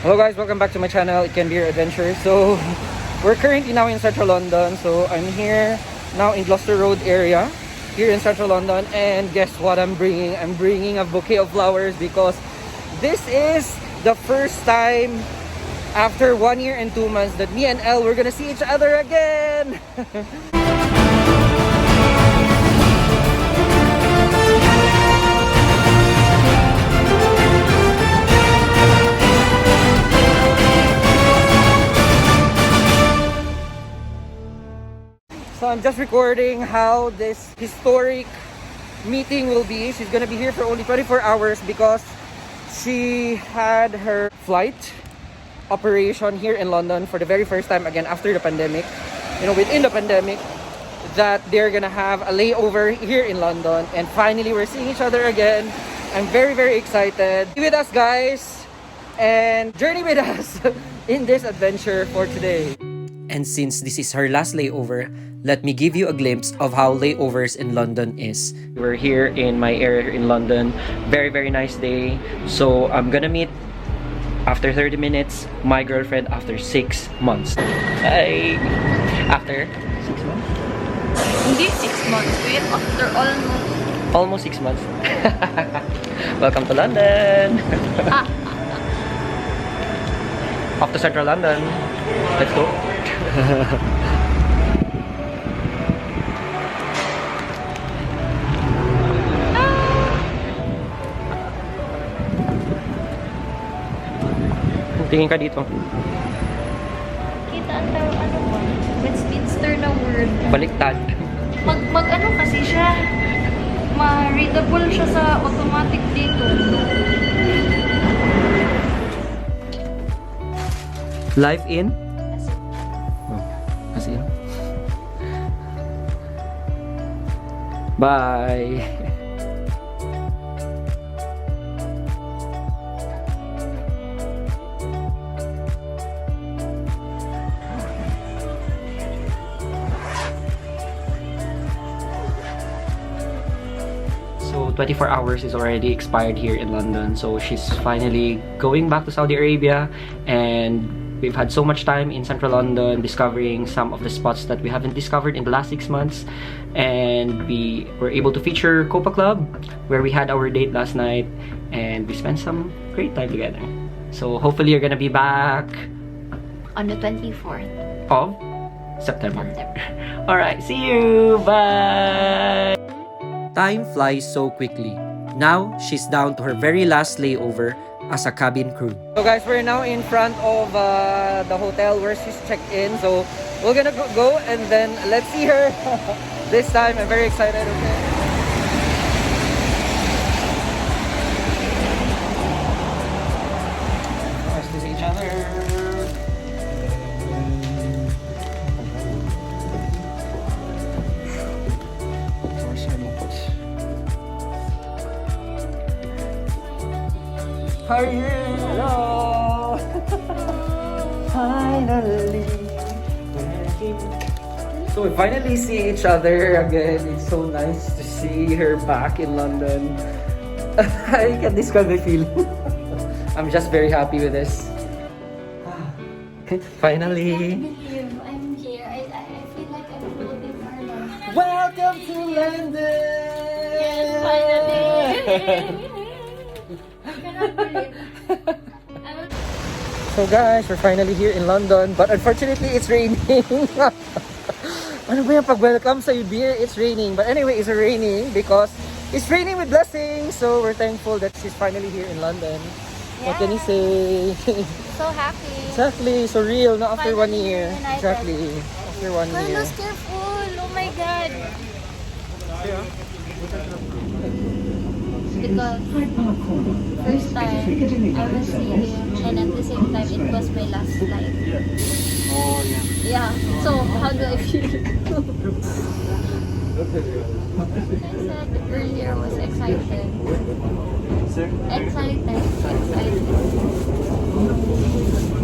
Hello guys, welcome back to my channel, Itkenbeyouradventures. So, we're currently now in central London. So, I'm here now in Gloucester Road area, here in central London. And guess what I'm bringing? I'm bringing a bouquet of flowers because this is the first time after 1 year and 2 months that me and Elle, we're gonna see each other again. So I'm just recording how this historic meeting will be. She's gonna be here for only 24 hours because she had her flight operation here in London for the very first time again after the pandemic. You know, within the pandemic, that they're gonna have a layover here in London, and finally we're seeing each other again. I'm very excited. Be with us guys and journey with us in this adventure for today. And since this is her last layover, let me give you a glimpse of how layovers in London is. We're here in my area in London. Very nice day. So I'm gonna meet after 30 minutes my girlfriend after 6 months. Hi! After 6 months? Hindi 6 months. Wait, after almost 6 months. Welcome to London! Off to central London. Let's go. Tingin ka dito. Kita ang ano ba? Westminster na word. Baliktad. Mag ano kasi siya. Ma-readable siya sa automatic dito. Live in? As in? Bye! So 24 hours is already expired here in London, so she's finally going back to Saudi Arabia, and we've had so much time in central London discovering some of the spots that we haven't discovered in the last 6 months, and we were able to feature Copa Club where we had our date last night, and we spent some great time together. So hopefully you're gonna be back On the 24th of September. Alright, see you! Bye! Time flies so quickly. Now, she's down to her very last layover as a cabin crew. So guys, we're now in front of the hotel where she's checked in. So we're gonna go and then let's see her. This time, I'm very excited. Okay. Nice to see each other. How are you? Hello! Finally! So we finally see each other again. It's so nice to see her back in London. I can't describe my feeling. I'm just very happy with this. Finally! I'm here. I feel like I'm floating around. Welcome to London! Yes, finally! So guys, we're finally here in London, but unfortunately it's raining. Ano ba yung pag-welcome sa beer? It's raining. But anyway, it's raining because it's raining with blessings. So we're thankful that she's finally here in London. Yeah. What can you say? So happy. Exactly, so real, not after 1 Finally year. reunited. Exactly, after 1 year. Carlos, careful! Oh my God! Because first time I was seeing him, and at the same time it was my last flight. Oh yeah. Yeah. So how do I feel? I said earlier I was excited. Excited.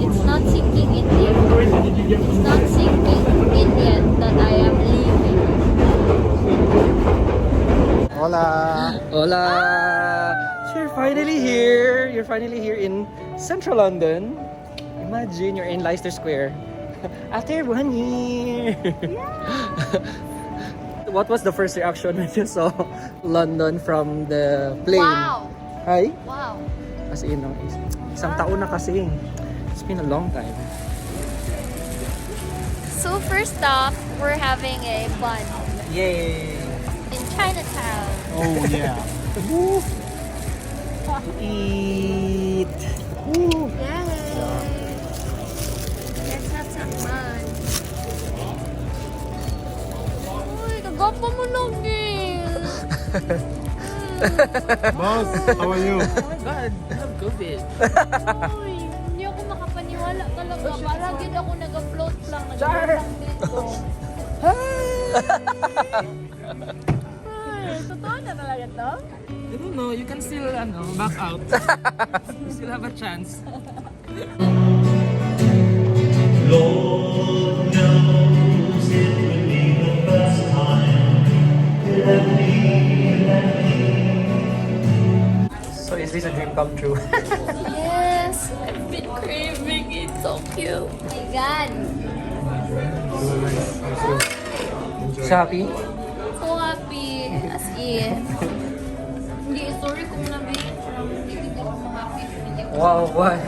It's not sinking in yet. It's not sinking in yet that I am leaving. Hola! Hola! So you're finally here. You're finally here in central London. Imagine you're in Leicester Square after 1 year. What was the first reaction when you saw London from the plane? Wow! Hi? Wow! As in, isang taon na kasi. It's been a long time. So first off, we're having a bun Yay! in Chinatown. Oh yeah. Woo! Eat! Woo! Yay! Let's have some bun. Uy, kagapa mo lang eh. Boss, how are you? Oh my God, I have COVID. Uy, hindi ako makapaniwala talaga. Palagi ako nag-upload lang. Char! Nag-upload lang dito. Ay, totoo na talaga to? I don't know, you can still back out. You still have a chance. Lord knows it will be the first time. Let me. So is this a dream come true? Yes, I've been craving it. So cute. Oh my God. So happy? So happy. As in. Hindi, sorry kung nabihin. Hindi ako happy. Hindi ako. Wow, what?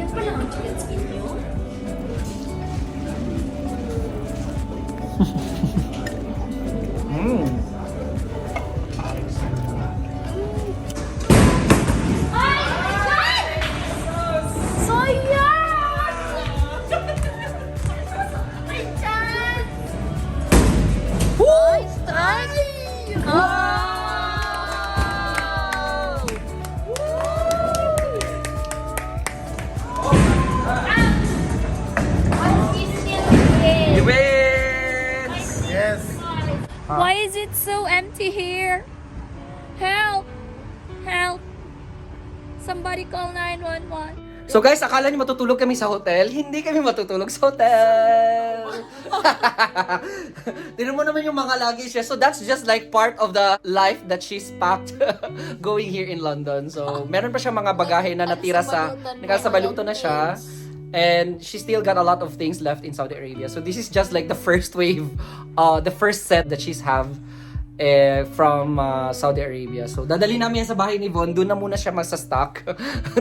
Yan pala ang chicken skin nyo. Mm. You wins! Yes. Why is it so empty here? Help! Help! Somebody call 911. So guys, akala niyo matutulog kami sa hotel? Hindi kami matutulog sa hotel! Tignan mo naman yung mga luggage niya. So that's just like part of the life that she's packed going here in London. So meron pa siya mga bagahe na natira sa... Nakasabalutan na siya. And she still got a lot of things left in Saudi Arabia. So this is just like the first wave, the first set that she's have from Saudi Arabia. So dadali namin yan sa bahay ni Von. Doon na muna siya magsa-stock.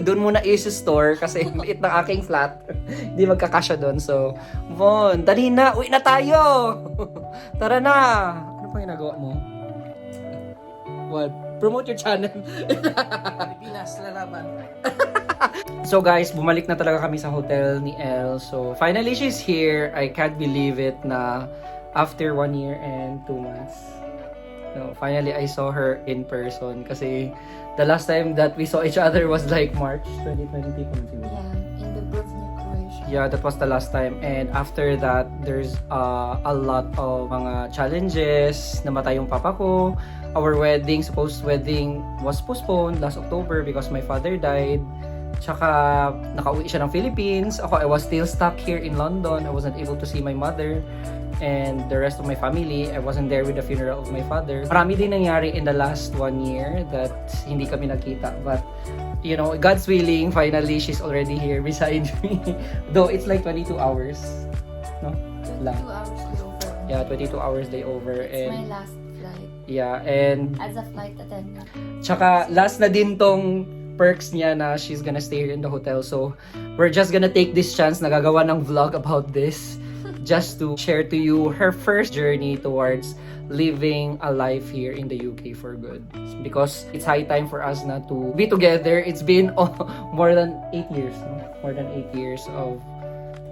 Doon muna i-store kasi liit ng aking flat. Hindi magkakasya doon. So Von, dali na. Uwi na tayo. Tara na. Ano pang ginagawa mo? What? Promote your channel. Pilipinas, lalaban. So guys, bumalik na talaga kami sa hotel ni Elle. So finally she's here. I can't believe it na after 1 year and 2 months. No, finally I saw her in person kasi the last time that we saw each other was like March 2020. Yeah, in the Dubrovnik, Croatia. Yeah, that was the last time. And after that, there's a lot of mga challenges. Namatay yung papa ko. Our wedding, supposed wedding was postponed last October because my father died. Tsaka nakauwi siya ng Philippines. Ako, I was still stuck here in London. I wasn't able to see my mother and the rest of my family. I wasn't there with the funeral of my father. Marami din nangyari in the last 1 year that hindi kami nakita. But, you know, God's willing, finally, she's already here beside me. Though it's like 22 hours. No? 22 hours layover. Yeah, 22 hours layover. It's And my last flight. yeah, and As a flight attendant. tsaka last na din tong perks niya na she's gonna stay here in the hotel. So, we're just gonna take this chance na gagawa ng vlog about this just to share to you her first journey towards living a life here in the UK for good. Because it's high time for us na to be together. It's been more than 8 years. No? More than 8 years of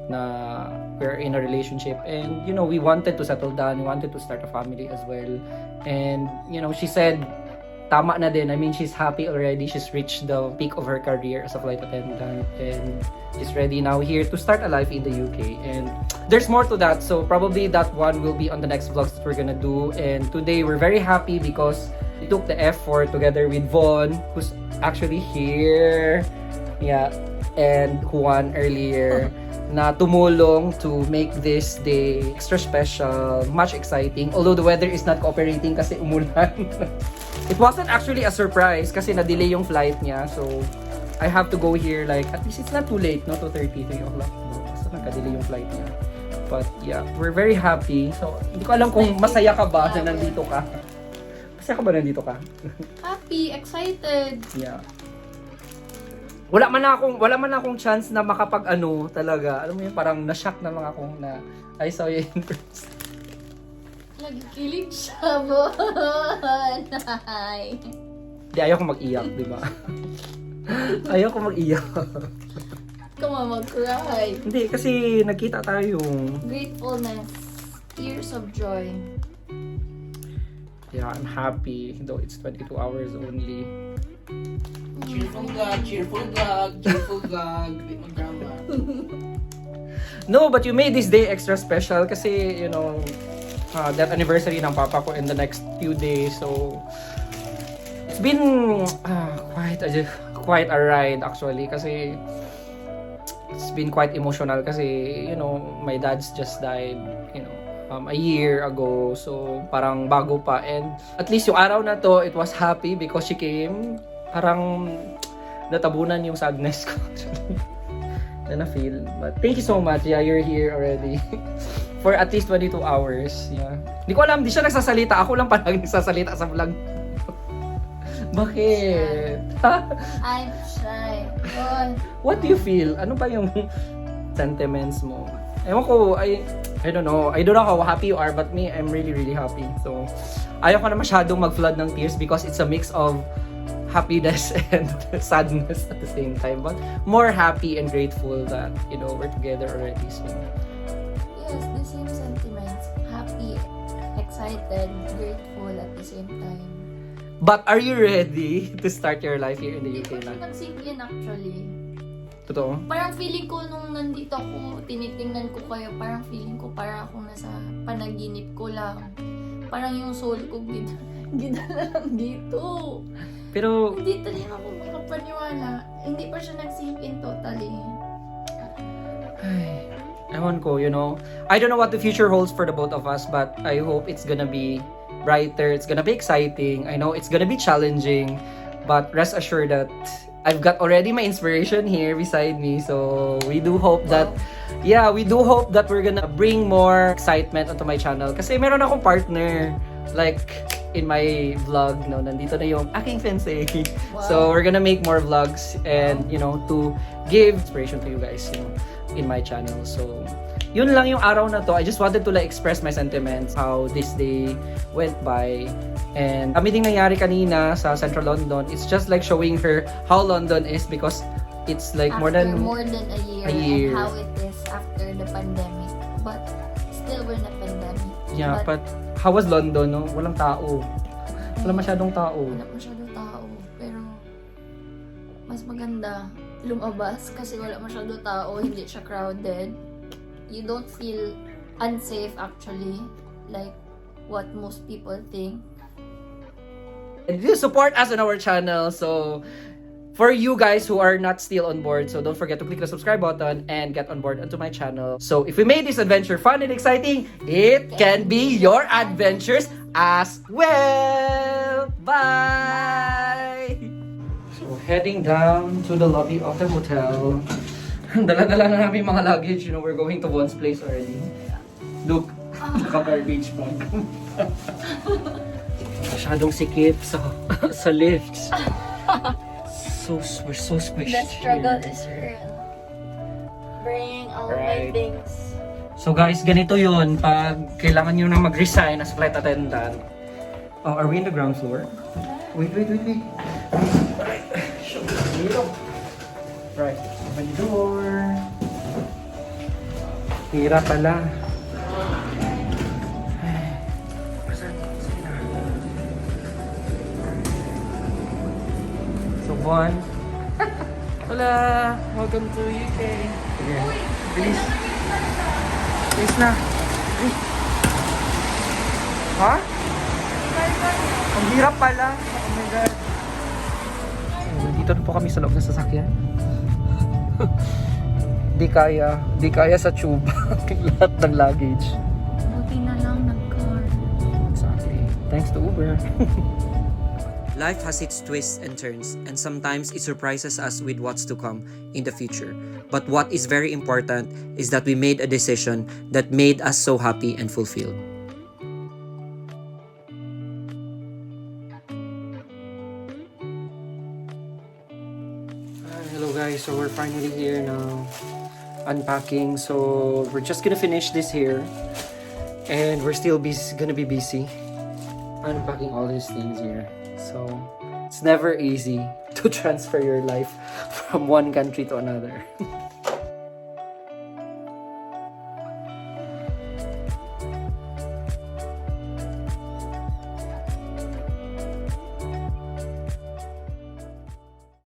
na we're in a relationship, and you know, we wanted to settle down, we wanted to start a family as well. And you know, she said tama na din. I mean, she's happy already. She's reached the peak of her career as a flight attendant, and she's ready now here to start a life in the UK. And there's more to that, so probably that one will be on the next vlogs that we're gonna do. And today we're very happy because we took the effort together with Von, who's actually here, yeah, and Juan earlier, na tumulong to make this day extra special, much exciting. Although the weather is not cooperating kasi umulan. It wasn't actually a surprise kasi na-delay yung flight niya. So, I have to go here like, at least it's not too late, no? 2:30, 3 o'clock. No? Basta nagka-delay yung flight niya. But yeah, we're very happy. So, hindi ko alam kung masaya ka ba na nandito ka. Masaya ka ba nandito ka? Happy, excited. Yeah. Wala man akong chance na makapag-ano talaga. Alam mo yun, parang na-shock na lang ako na I saw you in person. Nagkilig siya mo. Hindi, ayaw ko mag-iyak, di ba? Ayaw ko mag-iyak. Come on, mag-cry. Hindi, kasi nagkita tayo. Gratefulness. Tears of joy. Yeah, I'm happy. Though it's 22 hours only. Cheerful vlog, cheerful vlog, cheerful vlog. Di mag-drama. No, but you made this day extra special kasi, you know, that anniversary ng papa ko in the next few days. So, it's been quite a ride actually kasi it's been quite emotional kasi, you know, my dad's just died, you know, a year ago. So, parang bago pa. And at least yung araw na to, it was happy because she came. Parang natabunan yung sadness ko na na-feel. But thank you so much. Yeah, you're here already. For at least 22 hours. Yeah. Hindi ko alam, di siya nagsasalita. Ako lang parang nagsasalita sa vlog. Bakit? I'm shy. God. What do you feel? Ano ba yung sentiments mo? Ewan ko, I don't know. I don't know how happy you are, but me, I'm really, really happy. So, ayaw ko na masyadong mag-flood ng tears because it's a mix of happiness and sadness at the same time. But more happy and grateful that, you know, we're together already. So, Yes, the same sentiments. Happy, excited, grateful at the same time. but are you ready to start your life here in the Hindi UK ko siya na? nag-sink in actually. Totoo? Parang feeling ko nung nandito ako, tinitingnan ko kayo, parang feeling ko parang akong nasa panaginip ko lang. Parang yung soul ko gidala lang dito. Pero, Hindi talaga ako makapaniwala. Hindi pa siya nag-sink in totally. ay, ewan ko, you know. I don't know what the future holds for the both of us, but I hope it's gonna be brighter. It's gonna be exciting. I know it's gonna be challenging, but rest assured that I've got already my inspiration here beside me. So we do hope that, yeah, we do hope that we're gonna bring more excitement onto my channel. Kasi meron akong partner, like in my vlog, no, nandito na yung aking fiancé. So we're gonna make more vlogs and, you know, to give inspiration to you guys, you know, in my channel. So yun lang yung araw na to. I just wanted to like express my sentiments, how this day went by. And kami din nangyari kanina sa Central London. It's just like showing her how London is because it's like more than a year, and how it is after the pandemic. But still we're in a pandemic. yeah, but how was London, no? Walang tao. Wala masyadong tao. Wala masyadong tao. Pero mas maganda lumabas kasi wala masyadong tao, hindi siya crowded. You don't feel unsafe actually, like what most people think. And you support us on our channel. So for you guys who are not still on board, so don't forget to click the subscribe button and get on board onto my channel. So if we made this adventure fun and exciting, it can be your adventures as well. Bye! So heading down to the lobby of the hotel. Dala-dala na namin mga luggage. You know, we're going to Von's place already. Look, naka-garbage bag. Masyadong sikip sa lifts. We're so squished. The struggle here. is real. Bringing all Right. my things. So guys, ganito yun. Pag kailangan nyo na mag-resign as flight attendant. Oh, are we in the ground floor? Wait. Right. Show me. Right. Open the door. Hira pala. So, Von. Hola! Welcome to UK. Sige. Bilis. Bilis na. Bilis. Ha? Ang hirap pala. Oh my God. Dito na po kami sa loob ng sasakyan. Di kaya sa tube. Lahat ng luggage. Buti na lang nag-car. Exactly. Thanks to Uber. Life has its twists and turns, and sometimes it surprises us with what's to come in the future. But what is very important is that we made a decision that made us so happy and fulfilled. Hello guys, so we're finally here now, unpacking. So we're just gonna finish this here, and we're still gonna be busy unpacking all these things here. So it's never easy to transfer your life from one country to another.